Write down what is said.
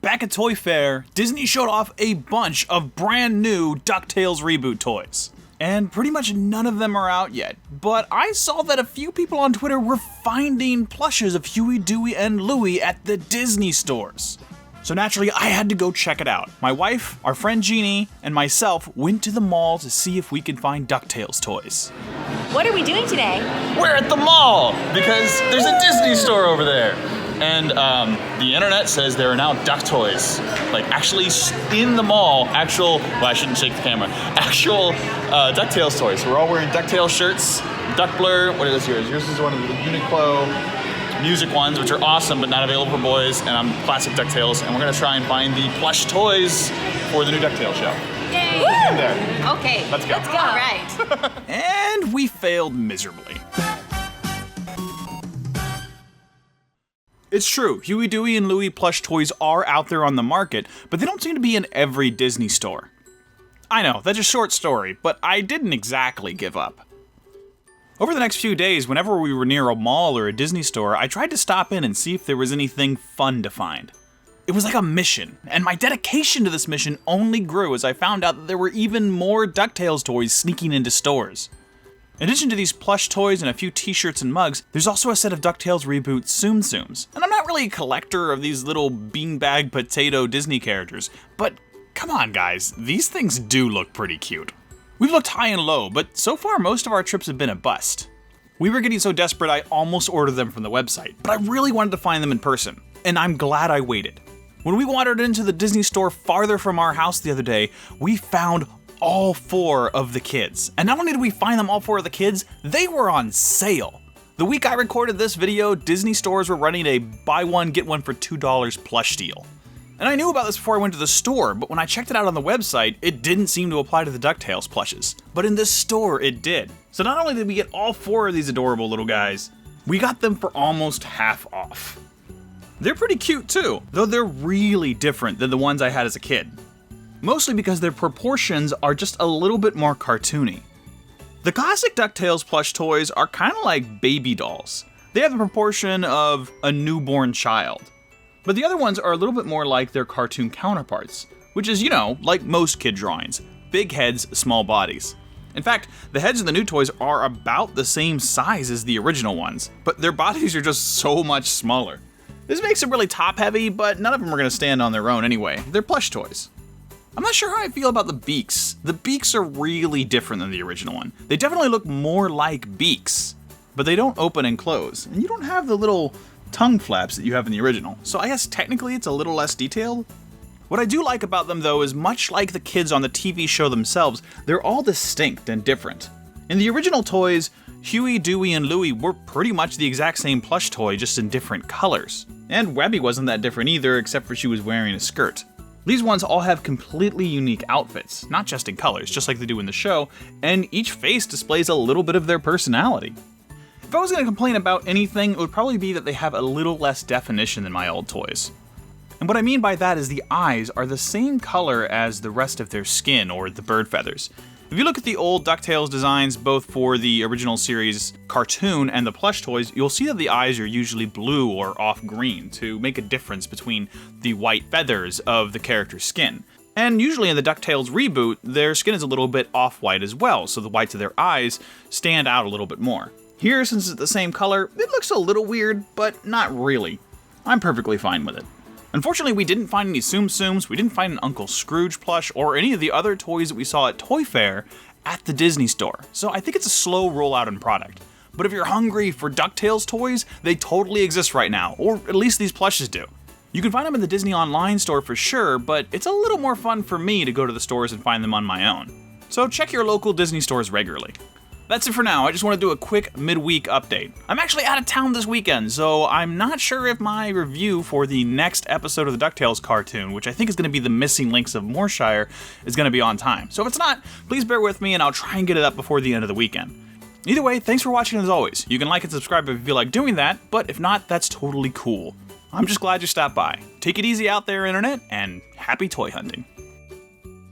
back at Toy Fair, Disney showed off a bunch of brand new DuckTales reboot toys. And pretty much none of them are out yet, but I saw that a few people on Twitter were finding plushes of Huey, Dewey, and Louie at the Disney stores. So naturally, I had to go check it out. My wife, our friend Jeannie, and myself went to the mall to see if we could find DuckTales toys. What are we doing today? We're at the mall because there's a Disney store over there. And the internet says there are now Duck toys. Like actually in the mall, well, I shouldn't shake the camera, actual DuckTales toys. So we're all wearing DuckTales shirts, Duck Blur. What is yours? Yours is one of the Uniqlo music ones, which are awesome, but not available for boys. And I'm classic DuckTales. And we're gonna try and find the plush toys for the new DuckTales show. Yay! In there. Okay. Let's go. Let's go. All right. And we failed miserably. It's true, Huey, Dewey, and Louie plush toys are out there on the market, but they don't seem to be in every Disney store. I know, that's a short story, but I didn't exactly give up. Over the next few days, whenever we were near a mall or a Disney store, I tried to stop in and see if there was anything fun to find. It was like a mission, and my dedication to this mission only grew as I found out that there were even more DuckTales toys sneaking into stores. In addition to these plush toys and a few t-shirts and mugs, there's also a set of DuckTales reboot Tsum Tsums. And I'm not really a collector of these little beanbag potato Disney characters, but come on guys, these things do look pretty cute. We've looked high and low, but so far most of our trips have been a bust. We were getting so desperate I almost ordered them from the website, but I really wanted to find them in person, and I'm glad I waited. When we wandered into the Disney store farther from our house the other day, we found all 4 of the kids. And not only did we find them all 4 of the kids, they were on sale. The week I recorded this video, Disney stores were running a buy one, get one for $2 plush deal. And I knew about this before I went to the store, but when I checked it out on the website, it didn't seem to apply to the DuckTales plushes. But in this store, it did. So not only did we get all 4 of these adorable little guys, we got them for almost half off. They're pretty cute too, though they're really different than the ones I had as a kid. Mostly because their proportions are just a little bit more cartoony. The classic DuckTales plush toys are kind of like baby dolls. They have the proportion of a newborn child. But the other ones are a little bit more like their cartoon counterparts, which is, you know, like most kid drawings. Big heads, small bodies. In fact, the heads of the new toys are about the same size as the original ones, but their bodies are just so much smaller. This makes them really top heavy, but none of them are going to stand on their own anyway. They're plush toys. I'm not sure how I feel about the beaks. The beaks are really different than the original one. They definitely look more like beaks, but they don't open and close. And you don't have the little tongue flaps that you have in the original. So I guess technically it's a little less detailed. What I do like about them though is much like the kids on the TV show themselves, they're all distinct and different. In the original toys, Huey, Dewey, and Louie were pretty much the exact same plush toy, just in different colors. And Webby wasn't that different either, except for she was wearing a skirt. These ones all have completely unique outfits, not just in colors, just like they do in the show, and each face displays a little bit of their personality. If I was going to complain about anything, it would probably be that they have a little less definition than my old toys. And what I mean by that is the eyes are the same color as the rest of their skin, or the bird feathers. If you look at the old DuckTales designs, both for the original series cartoon and the plush toys, you'll see that the eyes are usually blue or off green to make a difference between the white feathers of the character's skin. And usually in the DuckTales reboot, their skin is a little bit off-white as well, so the whites of their eyes stand out a little bit more. Here, since it's the same color, it looks a little weird, but not really. I'm perfectly fine with it. Unfortunately, we didn't find any Tsum Tsums, we didn't find an Uncle Scrooge plush, or any of the other toys that we saw at Toy Fair at the Disney store. So I think it's a slow rollout in product. But if you're hungry for DuckTales toys, they totally exist right now, or at least these plushes do. You can find them in the Disney Online store for sure, but it's a little more fun for me to go to the stores and find them on my own. So check your local Disney stores regularly. That's it for now. I just want to do a quick midweek update. I'm actually out of town this weekend, so I'm not sure if my review for the next episode of the DuckTales cartoon, which I think is going to be the Missing Links of Moorshire, is going to be on time. So if it's not, please bear with me and I'll try and get it up before the end of the weekend. Either way, thanks for watching as always. You can like and subscribe if you feel like doing that, but if not, that's totally cool. I'm just glad you stopped by. Take it easy out there, internet, and happy toy hunting.